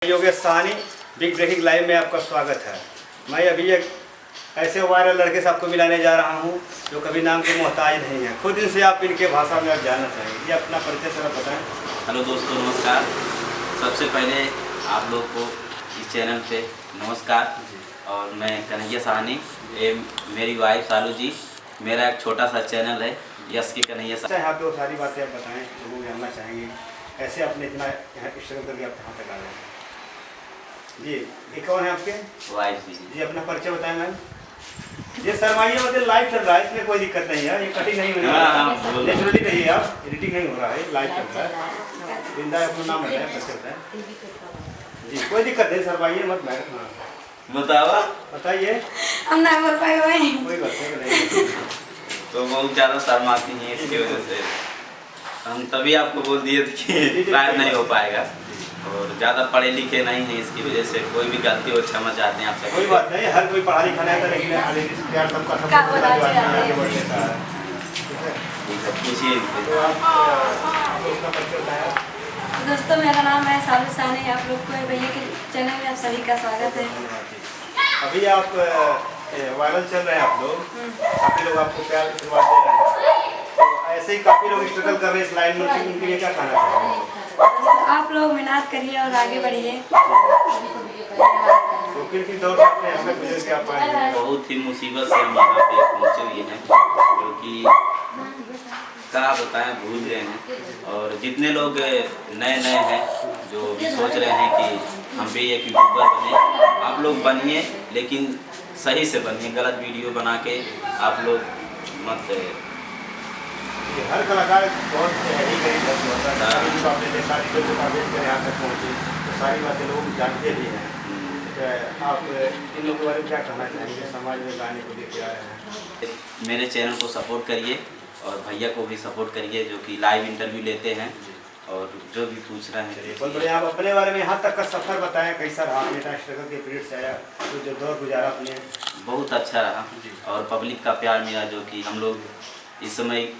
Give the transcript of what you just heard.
Yogesh Sahni big breaking live में आपका स्वागत है। मैं अभी एक ऐसे वायरल लड़के से आपको मिलाने जा रहा हूं जो कभी नाम के मोहताज नहीं है। खुद इनसे आप इनके भाषा में आप जानना चाहेंगे। ये अपना परिचय जरा बताएं। हेलो दोस्तों, नमस्कार। सबसे पहले आप लोग को इस चैनल पे नमस्कार। और मैं कन्हैया साहनी, ये मेरी वाइफ सालू जी। मेरा एक छोटा सा चैनल है यस की कन्हैया साहनी। यहाँ पे वो सारी बातें आप बताएं, लोग जानना चाहेंगे ऐसे आपने इतना यहाँ स्ट्रगल करके आप कहाँ तक आ गए जी। ये कौन है आपके वाइफ जी? अपना परिचय बताएं मैम। ये शर्माइए, मतलब लाइव चल रहा है, इसमें कोई दिक्कत नहीं है। ये कटिंग नहीं हो रहा है, नेचुरली कहिए आप, एडिटिंग नहीं हो रहा है, लाइव चल रहा है। बिंदा अपना नाम बताएं, परिचय बताएं जी। कोई दिक्कत नहीं, शर्माइए मत, बैठ बताओ, बताइए। हम नहीं बोल पाए भाई। कोई बात नहीं। तो बहुत ज़्यादा शर्माती हैं, इसकी वजह से हम तभी आपको बोल दिए थे कि शायद नहीं हो पाएगा। और ज़्यादा पढ़े लिखे नहीं हैं, इसकी वजह से कोई भी गलती हो क्षमा चाहते हैं आपसे। कोई बात नहीं, हर कोई पढ़ा लिखा नहीं था, लेकिन प्यार सबका सब आगे बढ़ता है। पूछिए। तो आप लोग का परिचय बताया। दोस्तों, मेरा नाम है सालू साहनी। आप लोग को भैया के चैनल में आप सभी का स्वागत है। अभी आप वायरल चल रहे हैं, आप लोग काफ़ी लोग आपको प्यार आशीर्वाद दे रहे हैं। तो ऐसे ही काफ़ी लोग स्ट्रगल कर रहे हैं इस लाइन में, उनके लिए क्या कहना चाहेंगे? आप लोग मेहनत करिए और आगे बढ़िए। तो किन दौर से आपने हमें गुजर के आप आए हैं? बहुत ही मुसीबत से हम यहाँ पे पहुँचे हुए हैं, क्योंकि क्या बताएं, भूल गए हैं। और जितने लोग नए हैं जो भी सोच रहे हैं कि हम भी एक यूट्यूबर बने, आप लोग बनिए, लेकिन सही से बनिए। गलत वीडियो बना के आप लोग मत। हर कलाकार बहुत ही गरीब होता है, आपने देखा जो यहाँ तक पहुँचे, तो सारी बातें लोग जानते भी हैं। तो आप इन लोगों के बारे में क्या कहना चाहेंगे, समाज में गाने को लेकर आ रहे हैं? मेरे चैनल को सपोर्ट करिए और भैया को भी सपोर्ट करिए, जो कि लाइव इंटरव्यू लेते हैं और जो भी पूछ रहे हैं। बहुत बढ़िया। आप अपने बारे में यहाँ तक का सफ़र बताएं, कैसा रहा बेटा, स्ट्रगल के पीरियड से आया, तो जो दौर गुजारा आपने? बहुत अच्छा रहा और पब्लिक का प्यार मिला, जो कि हम लोग इस समय